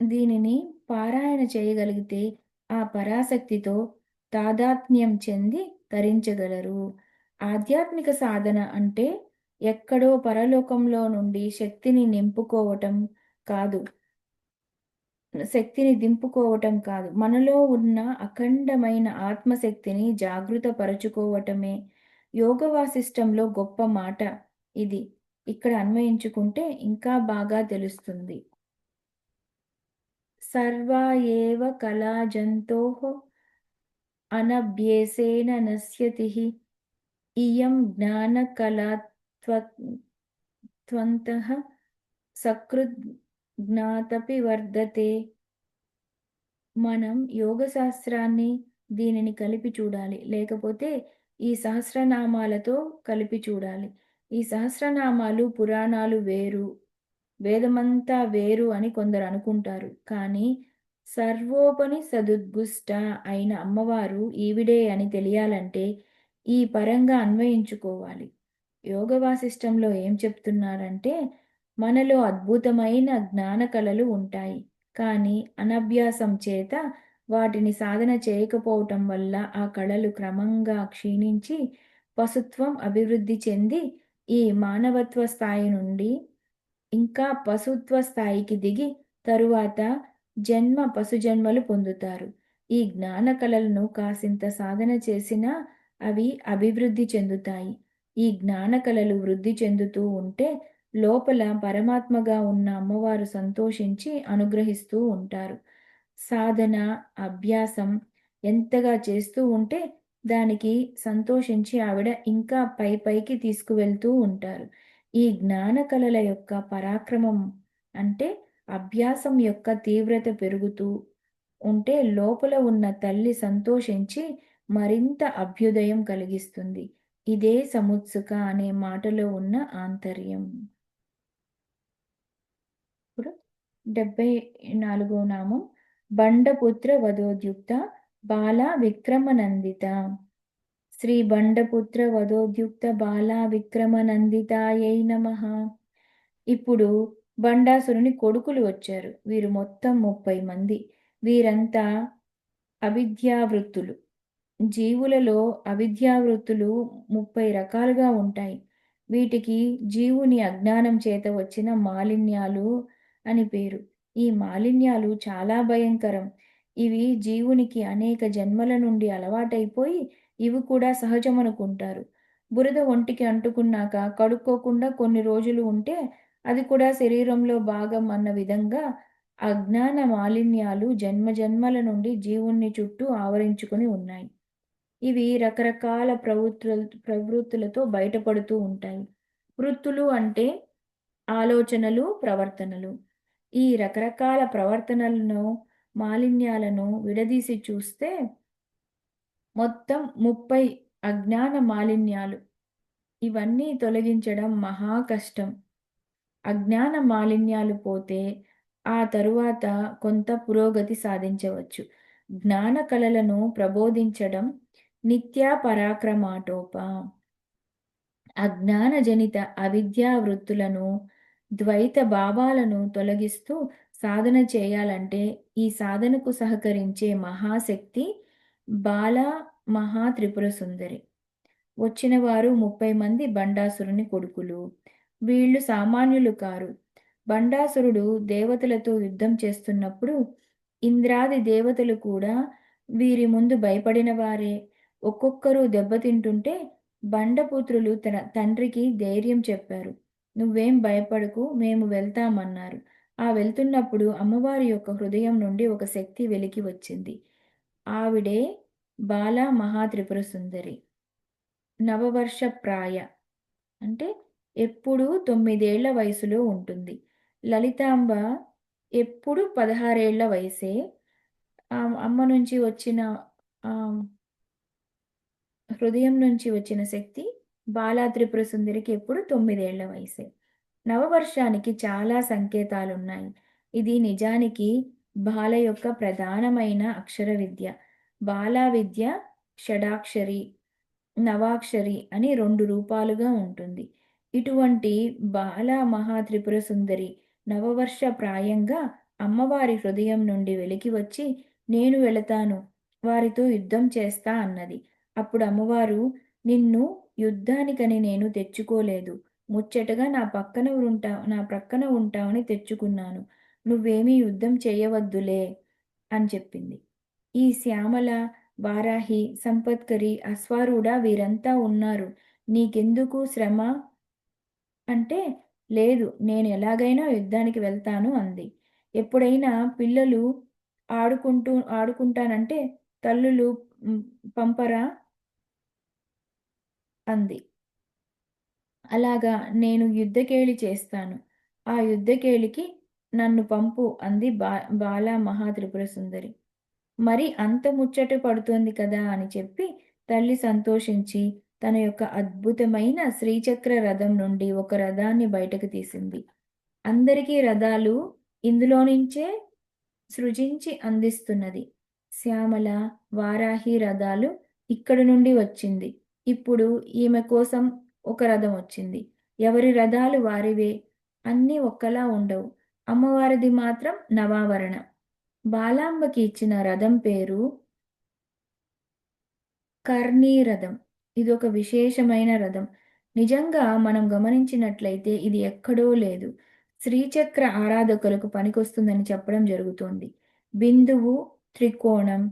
దీనిని పారాయణ చేయగలిగితే ఆ పరాశక్తితో తాదాత్మ్యం చెంది తరించగలరు. ఆధ్యాత్మిక సాధన అంటే ఎక్కడో పరలోకంలో నుండి శక్తిని దింపుకోవటం కాదు. మనలో ఉన్న అఖండమైన ఆత్మశక్తిని జాగృత పరచుకోవటమే. యోగ వాసిష్టంలో గొప్ప మాట ఇది. ఇక్కడ అన్వయించుకుంటే ఇంకా బాగా తెలుస్తుంది. సర్వా ఏవ కళా జంతోః అనభ్యేసేన నశ్యతిః ఇయం జ్ఞానకళా త్వ త్వంతః సకృద్ జ్ఞాతపి వర్ధతే. మనం యోగ శాస్త్రాన్ని దీనిని కలిపి చూడాలి. లేకపోతే ఈ సహస్రనామాలతో కలిపి చూడాలి. ఈ సహస్రనామాలు, పురాణాలు వేరు. వేదమంతా వేరు అని కొందరు అనుకుంటారు. కానీ సర్వోపనిషదుద్ఘుష్ట అయిన అమ్మవారు ఈవిడే అని తెలియాలంటే ఈ పరంగా అన్వయించుకోవాలి. యోగ వాసిష్టంలో ఏం చెప్తున్నారంటే మనలో అద్భుతమైన జ్ఞాన కళలు ఉంటాయి. కానీ అనభ్యాసం చేత వాటిని సాధన చేయకపోవటం వల్ల ఆ కళలు క్రమంగా క్షీణించి పశుత్వం అభివృద్ధి చెంది ఈ మానవత్వ స్థాయి నుండి ఇంకా పశుత్వ స్థాయికి దిగి తరువాత పశుజన్మలు పొందుతారు. ఈ జ్ఞాన కళలను కాసింత సాధన చేసినా అవి అభివృద్ధి చెందుతాయి. ఈ జ్ఞాన కళలు వృద్ధి చెందుతూ ఉంటే లోపల పరమాత్మగా ఉన్న అమ్మవారు సంతోషించి అనుగ్రహిస్తూ ఉంటారు. సాధన, అభ్యాసం ఎంతగా చేస్తూ ఉంటే దానికి సంతోషించి ఆవిడ ఇంకా పైకి తీసుకువెళ్తూ ఉంటారు. ఈ జ్ఞాన కళల యొక్క పరాక్రమం అంటే అభ్యాసం యొక్క తీవ్రత పెరుగుతూ ఉంటే లోపల ఉన్న తల్లి సంతోషించి మరింత అభ్యుదయం కలిగిస్తుంది. ఇదే సముత్సుక అనే మాటలో ఉన్న ఆంతర్యం. ఇప్పుడు 74వ నామం బండపుత్ర వధోద్యుక్త బాలా విక్రమనందిత. శ్రీ బండపుత్ర వధోద్యుక్త బాలా విక్రమనందితాయై నమః. ఇప్పుడు బండాసురుని కొడుకులు వచ్చారు. వీరు మొత్తం 30 మంది. వీరంతా అవిద్యావృత్తులు. జీవులలో అవిద్యావృత్తులు 30 రకాలుగా ఉంటాయి. వీటికి జీవుని అజ్ఞానం చేత వచ్చిన మాలిన్యాలు అని పేరు. ఈ మాలిన్యాలు చాలా భయంకరం. ఇవి జీవునికి అనేక జన్మల నుండి అలవాటైపోయి ఇవి కూడా సహజమనుకుంటారు. బురద ఒంటికి అంటుకున్నాక కడుక్కోకుండా కొన్ని రోజులు ఉంటే అది కూడా శరీరంలో భాగం అన్న విధంగా అజ్ఞాన మాలిన్యాలు జన్మజన్మల నుండి జీవుని చుట్టూ ఆవరించుకొని ఉన్నాయి. ఇవి రకరకాల ప్రవృత్తులతో బయటపడుతూ ఉంటాయి. వృత్తులు అంటే ఆలోచనలు, ప్రవర్తనలు. ఈ రకరకాల ప్రవర్తనలను, మాలిన్యాలను విడదీసి చూస్తే మొత్తం 30 అజ్ఞాన మాలిన్యాలు. ఇవన్నీ తొలగించడం మహా కష్టం. అజ్ఞాన మాలిన్యాలు పోతే ఆ తరువాత కొంత పురోగతి సాధించవచ్చు. జ్ఞాన కళలను ప్రబోధించడం నిత్యా పరాక్రమాటోప. అజ్ఞానజనిత అవిద్యా వృత్తులను, ద్వైత భావాలను తొలగిస్తూ సాధన చేయాలంటే ఈ సాధనకు సహకరించే మహాశక్తి బాల మహాత్రిపుర సుందరి. వచ్చిన వారు 30 మంది బండాసురుని కొడుకులు. వీళ్ళు సామాన్యులు కారు. బండాసురుడు దేవతలతో యుద్ధం చేస్తున్నప్పుడు ఇంద్రాది దేవతలు కూడా వీరి ముందు భయపడిన వారే. ఒక్కొక్కరు దెబ్బతింటుంటే బండపుత్రులు తన తండ్రికి ధైర్యం చెప్పారు. "నువ్వేం భయపడకు, మేము వెళ్తామన్నారు." ఆ వెళ్తున్నప్పుడు అమ్మవారి యొక్క హృదయం నుండి ఒక శక్తి వెలికి వచ్చింది. ఆవిడే బాలా మహాత్రిపుర సుందరి. నవవర్షప్రాయ అంటే ఎప్పుడూ 9 ఏళ్ల వయసులో ఉంటుంది. లలితాంబ ఎప్పుడు 16 ఏళ్ల వయసే. అమ్మ నుంచి వచ్చిన ఆహ్, హృదయం నుంచి వచ్చిన శక్తి బాలా త్రిపుర సుందరికి ఎప్పుడు 9 ఏళ్ల వయసే. నవవర్షానికి చాలా సంకేతాలున్నాయి. ఇది నిజానికి బాల యొక్క ప్రధానమైన అక్షర విద్య. బాలా విద్య షడాక్షరి, నవాక్షరి అని 2 రూపాలుగా ఉంటుంది. ఇటువంటి బాలా మహాత్రిపుర సుందరి నవవర్ష ప్రాయంగా అమ్మవారి హృదయం నుండి వెలికి వచ్చి నేను వెళతాను, వారితో యుద్ధం చేస్తా అన్నది. అప్పుడు అమ్మవారు నిన్ను యుద్ధానికని నేను తెచ్చుకోలేదు. ముచ్చటగా నా ప్రక్కన ఉంటావని తెచ్చుకున్నాను. నువ్వేమీ యుద్ధం చేయవద్దులే అని చెప్పింది. ఈ శ్యామల, వారాహి, సంపత్కరి, అశ్వారూఢ వీరంతా ఉన్నారు. నీకెందుకు శ్రమ అంటే, లేదు నేను ఎలాగైనా యుద్ధానికి వెళ్తాను అంది. ఎప్పుడైనా పిల్లలు ఆడుకుంటానంటే తల్లులు పంపరా అంది. అలాగా నేను యుద్ధకేళి చేస్తాను. ఆ యుద్ధకేళికి నన్ను పంపు అంది బాలా మహాత్రిపుర సుందరి. మరి అంత ముచ్చట పడుతోంది కదా అని చెప్పి తల్లి సంతోషించి తన యొక్క అద్భుతమైన శ్రీచక్ర రథం నుండి ఒక రథాన్ని బయటకు తీసింది. అందరికీ రథాలు ఇందులో నుంచే సృజించి అందిస్తున్నది. శ్యామల, వారాహి రథాలు ఇక్కడి నుండి వచ్చింది. ఇప్పుడు ఈమె కోసం ఒక రథం వచ్చింది. ఎవరి రథాలు వారివే. అన్నీ ఒక్కలా ఉండవు. అమ్మవారిది మాత్రం నవావరణ. బాలాంబకి ఇచ్చిన రథం పేరు కర్ణీ రథం. ఇదొక విశేషమైన రథం. నిజంగా మనం గమనించినట్లయితే ఇది ఎక్కడో లేదు. శ్రీచక్ర ఆరాధకులకు పనికొస్తుందని చెప్పడం జరుగుతోంది. బిందువు, త్రికోణం,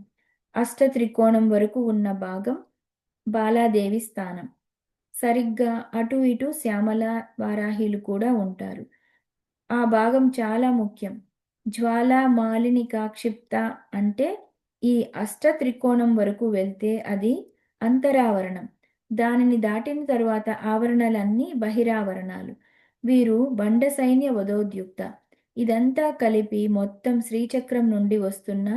అష్టత్రికోణం వరకు ఉన్న భాగం బాలాదేవి స్థానం. సరిగ్గా అటు ఇటు శ్యామల, వారాహిలు కూడా ఉంటారు. ఆ భాగం చాలా ముఖ్యం. జ్వాలా మాలినికాక్షిప్త అంటే ఈ అష్టత్రికోణం వరకు వెళ్తే అది అంతరావరణం. దానిని దాటిన తరువాత ఆవరణలన్నీ బహిరావరణాలు. వీరు బండ సైన్య వధోద్యుక్త. ఇదంతా కలిపి మొత్తం శ్రీచక్రం నుండి వస్తున్న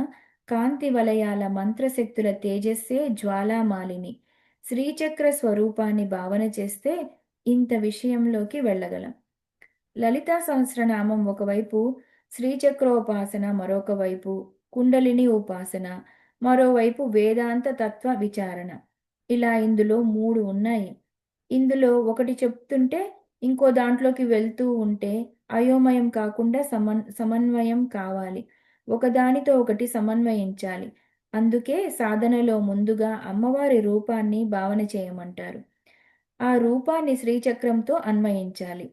కాంతి వలయాల మంత్రశక్తుల తేజస్సే జ్వాలామాలిని. శ్రీచక్ర స్వరూపాన్ని భావన చేస్తే ఇంత విషయంలోకి వెళ్ళగలం. లలితా సహస్రనామం ఒకవైపు శ్రీచక్రోపాసన, మరొక వైపు కుండలిని ఉపాసన, మరోవైపు వేదాంత తత్వ విచారణ. ఇలా ఇందులో 3 ఉన్నాయి. ఇందులో ఒకటి చెప్తుంటే ఇంకో దాంట్లోకి వెళ్తూ ఉంటే అయోమయం కాకుండా సమన్వయం కావాలి. ఒకదానితో ఒకటి సమన్వయించాలి. అందుకే సాధనలో ముందుగా అమ్మవారి రూపాన్ని భావన చేయమంటారు. ఆ రూపాన్ని శ్రీచక్రంతో అన్వయించాలి.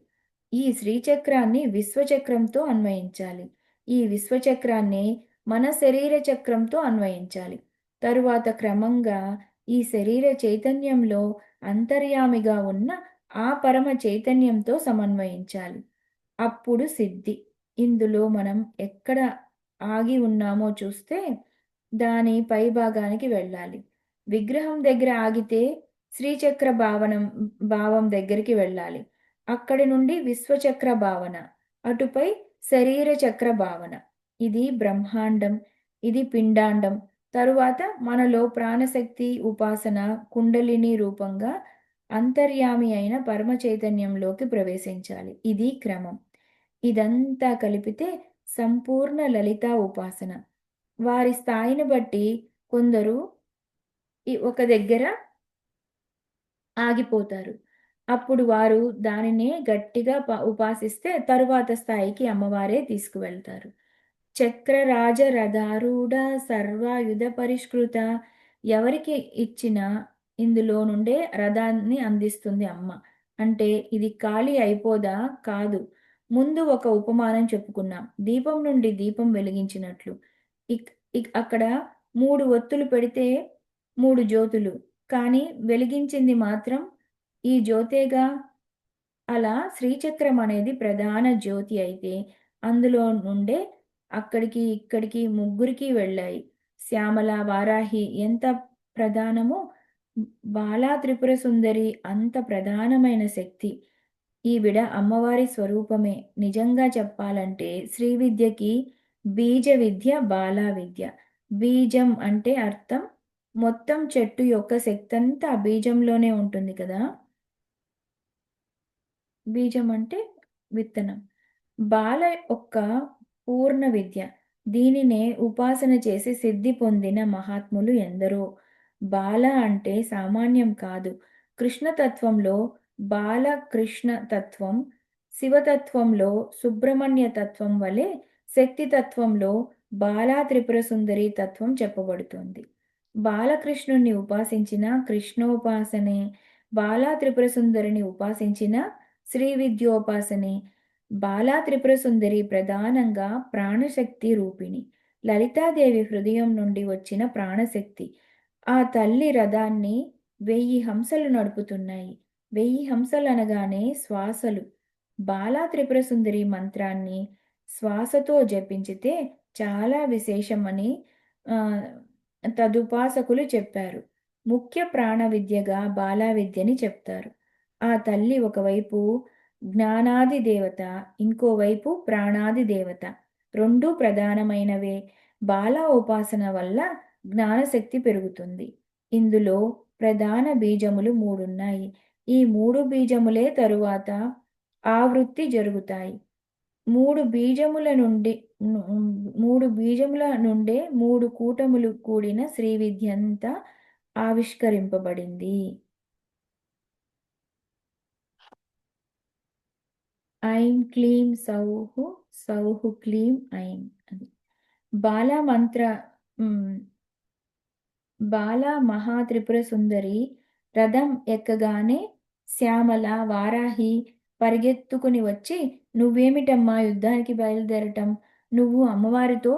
ఈ శ్రీచక్రాన్ని విశ్వచక్రంతో అన్వయించాలి. ఈ విశ్వచక్రాన్ని మన శరీర చక్రంతో అన్వయించాలి. తరువాత క్రమంగా ఈ శరీర చైతన్యంలో అంతర్యామిగా ఉన్న ఆ పరమ చైతన్యంతో సమన్వయించాలి. అప్పుడు సిద్ధి. ఇందులో మనం ఎక్కడ ఆగి ఉన్నామో చూస్తే దాని పైభాగానికి వెళ్ళాలి. విగ్రహం దగ్గర ఆగితే శ్రీచక్ర భావం దగ్గరికి వెళ్ళాలి. అక్కడి నుండి విశ్వచక్ర భావన, అటుపై శరీర చక్ర భావన. ఇది బ్రహ్మాండం, ఇది పిండాండం. తరువాత మనలో ప్రాణశక్తి ఉపాసన కుండలిని రూపంగా అంతర్యామి అయిన పరమ చైతన్యంలోకి ప్రవేశించాలి. ఇది క్రమం. ఇదంతా కలిపితే సంపూర్ణ లలితా ఉపాసన. వారి స్థాయిని బట్టి కొందరు ఒక దగ్గర ఆగిపోతారు. అప్పుడు వారు దానినే గట్టిగా ఉపాసిస్తే తరువాత స్థాయికి అమ్మవారే తీసుకువెళ్తారు. చక్రరాజ రథారూఢ సర్వాయుధ పరిష్కృత. ఎవరికి ఇచ్చినా ఇందులో నుండే రథాన్ని అందిస్తుంది అమ్మ. అంటే ఇది ఖాళీ అయిపోదా? కాదు. ముందు ఒక ఉపమానం చెప్పుకున్నాం. దీపం నుండి దీపం వెలిగించినట్లు. ఇక్ ఇక్ అక్కడ 3 ఒత్తులు పెడితే 3 జ్యోతులు. కానీ వెలిగించింది మాత్రం ఈ జ్యోతేగా. అలా శ్రీచక్రం అనేది ప్రధాన జ్యోతి అయితే అందులో నుండే అక్కడికి ఇక్కడికి ముగ్గురికి వెళ్ళాయి. శ్యామల, వారాహి ఎంత ప్రధానమో బాలా త్రిపుర సుందరి అంత ప్రధానమైన శక్తి. ఈవిడ అమ్మవారి స్వరూపమే. నిజంగా చెప్పాలంటే శ్రీవిద్యకి బీజ విద్య బాలా విద్య. బీజం అంటే అర్థం మొత్తం చెట్టు యొక్క శక్తంతా బీజంలోనే ఉంటుంది కదా! బీజం అంటే విత్తనం. బాల ఒక్క పూర్ణ విద్య. దీనినే ఉపాసన చేసి సిద్ధి పొందిన మహాత్ములు ఎందరో. బాల అంటే సామాన్యం కాదు. కృష్ణతత్వంలో బాలకృష్ణ తత్వం, శివతత్వంలో సుబ్రహ్మణ్య తత్వం వలె శక్తితత్వంలో బాలా త్రిపుర సుందరి తత్వం చెప్పబడుతోంది. బాలకృష్ణుణ్ణి ఉపాసించిన కృష్ణోపాసనే, బాలా త్రిపుర సుందరిని ఉపాసించిన శ్రీ విద్యోపాసనే. బాలా త్రిపుర సుందరి ప్రధానంగా ప్రాణశక్తి రూపిణి. లలితాదేవి హృదయం నుండి వచ్చిన ప్రాణశక్తి. ఆ తల్లి రథాన్ని 1000 హంసలు నడుపుతున్నాయి. 1000 హంసలనగానే శ్వాసలు. బాలా త్రిపుర సుందరి మంత్రాన్ని శ్వాసతో జపించితే చాలా విశేషమని ఆహ్, తదుపాసకులు చెప్పారు. ముఖ్య ప్రాణ విద్యగా బాలా విద్యని చెప్తారు. ఆ తల్లి ఒకవైపు జ్ఞానాది దేవత, ఇంకోవైపు ప్రాణాది దేవత. రెండూ ప్రధానమైనవే. బాలా ఉపాసన వల్ల జ్ఞానశక్తి పెరుగుతుంది. ఇందులో ప్రధాన బీజములు 3 ఉన్నాయి. ఈ 3 బీజములే తరువాత ఆవృత్తి జరుగుతాయి. 3 బీజముల నుండి ను 3 బీజముల నుండే 3 కూటములు కూడిన శ్రీ విద్యంతా ఆవిష్కరింపబడింది. ఐం క్లీం సౌః, సౌః క్లీం ఐం అని. బాలా మంత్ర హ్మ్. బాలా మహాత్రిపుర సుందరి రథం ఎక్కగానే శ్యామల, వారాహి పరిగెత్తుకుని వచ్చి "నువ్వేమిటమ్మా యుద్ధానికి బయలుదేరటం? నువ్వు అమ్మవారితో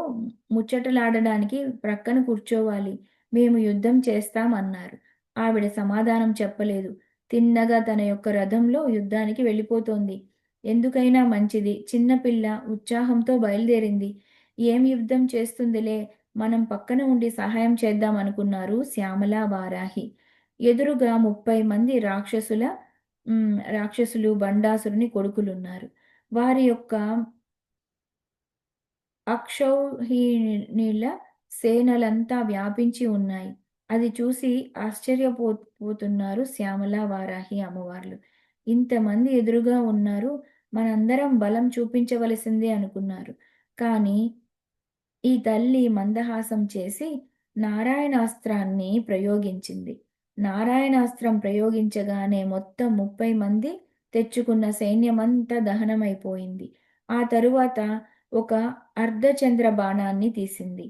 ముచ్చటలాడడానికి ప్రక్కన కూర్చోవాలి. మేము యుద్ధం చేస్తాం" అన్నారు. ఆవిడ సమాధానం చెప్పలేదు. తిన్నగా తన యొక్క రథంలో యుద్ధానికి వెళ్ళిపోతోంది. ఎందుకైనా మంచిది. చిన్నపిల్ల ఉత్సాహంతో బయలుదేరింది. ఏం యుద్ధం చేస్తుందిలే, మనం పక్కన ఉండి సహాయం చేద్దాం అనుకున్నారు శ్యామల, వారాహి. ఎదురుగా 30 మంది రాక్షసులు, బండాసురుని కొడుకులున్నారు. వారి యొక్క అక్షౌహిణీల సేనలంతా వ్యాపించి ఉన్నాయి. అది చూసి పోతున్నారు శ్యామల, వారాహి అమ్మవార్లు. ఇంతమంది ఎదురుగా ఉన్నారు. మనందరం బలం చూపించవలసిందే అనుకున్నారు. కానీ ఈ తల్లి మందహాసం చేసి నారాయణాస్త్రాన్ని ప్రయోగించింది. నారాయణాస్త్రం ప్రయోగించగానే మొత్తం 30 మంది తెచ్చుకున్న సైన్యమంతా దహనమైపోయింది. ఆ తరువాత ఒక అర్ధచంద్ర బాణాన్ని తీసింది.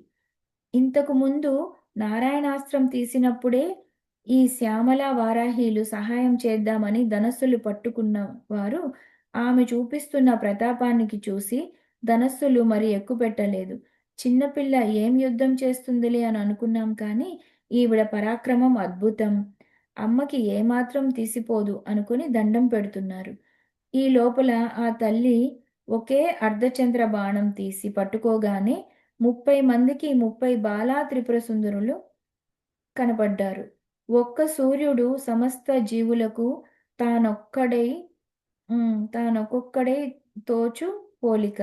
ఇంతకు ముందు నారాయణాస్త్రం తీసినప్పుడే ఈ శ్యామల, వారాహీలు సహాయం చేద్దామని ధనస్సులు పట్టుకున్న వారు ఆమె చూపిస్తున్న ప్రతాపానికి చూసి ధనస్సులు మరి ఎక్కుపెట్టలేదు. చిన్నపిల్ల ఏం యుద్ధం చేస్తుందిలే అని అనుకున్నాం కానీ, ఈవిడ పరాక్రమం అద్భుతం. అమ్మకి ఏమాత్రం తీసిపోదు అనుకుని దండం పెడుతున్నారు. ఈ లోపల ఆ తల్లి ఒకే అర్ధచంద్ర బాణం తీసి పట్టుకోగానే 30 మందికి 30 బాలా త్రిపుర సుందరులు కనపడ్డారు. ఒక్క సూర్యుడు సమస్త జీవులకు తానొక్కడై తానొక్కొక్కడే తోచు పోలిక.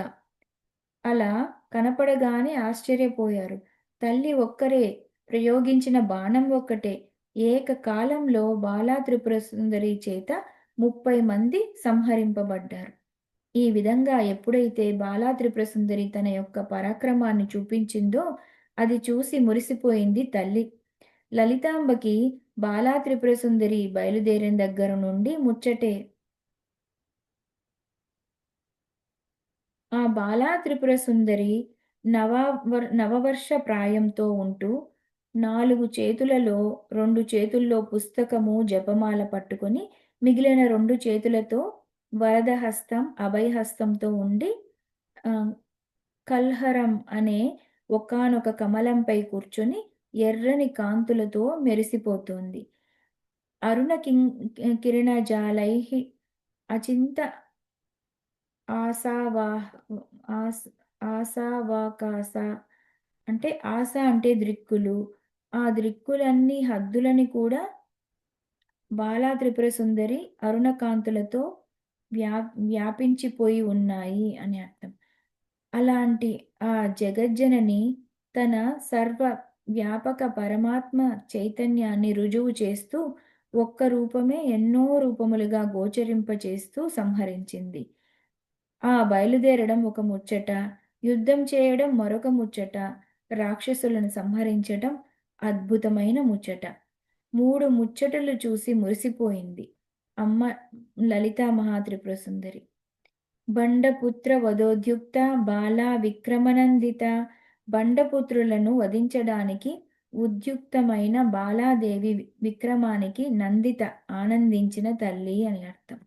అలా కనపడగానే ఆశ్చర్యపోయారు. తల్లి ఒక్కరే, ప్రయోగించిన బాణం ఒక్కటే. ఏకకాలంలో బాలా త్రిపుర సుందరి చేత 30 మంది సంహరింపబడ్డారు. ఈ విధంగా ఎప్పుడైతే బాలా త్రిపుర సుందరి తన యొక్క పరాక్రమాన్ని చూపించిందో, అది చూసి మురిసిపోయింది తల్లి. లలితాంబకి బాలా త్రిపుర సుందరి బయలుదేరిన దగ్గర నుండి ముచ్చటే. ఆ బాలా త్రిపుర సుందరి నవవర్ష ప్రాయంతో ఉంటూ 4 చేతులలో 2 చేతుల్లో పుస్తకము, జపమాల పట్టుకొని మిగిలిన 2 చేతులతో వరదహస్తం, అభయహస్తంతో ఉండి ఆహ్, కల్హరం అనే ఒకానొక కమలంపై కూర్చొని ఎర్రని కాంతులతో మెరిసిపోతోంది. అరుణ కిరణజాలైః అచింత ఆశావాహ్ ఆస్ ఆశావాకాశ అంటే ఆశ అంటే ద్రిక్కులు. ఆ ద్రిక్కులన్నీ హద్దులని కూడా బాలా త్రిపుర సుందరి అరుణకాంతులతో వ్యా వ్యాపించిపోయి ఉన్నాయి అని అర్థం. అలాంటి ఆ జగజ్జనని తన సర్వ వ్యాపక పరమాత్మ చైతన్యాన్ని రుజువు చేస్తూ ఒక్క రూపమే ఎన్నో రూపములుగా గోచరింపచేస్తూ సంహరించింది. ఆ బయలుదేరడం ఒక ముచ్చట, యుద్ధం చేయడం మరొక ముచ్చట, రాక్షసులను సంహరించటం అద్భుతమైన ముచ్చట. 3 ముచ్చటలు చూసి మురిసిపోయింది అమ్మ లలితా మహాత్రిపుర సుందరి. బండపుత్ర వధోద్యుక్త బాలా విక్రమనందిత. బండపుత్రులను వధించడానికి ఉద్యుక్తమైన బాలాదేవి విక్రమానికి నందిత ఆనందించిన తల్లి అని అర్థం.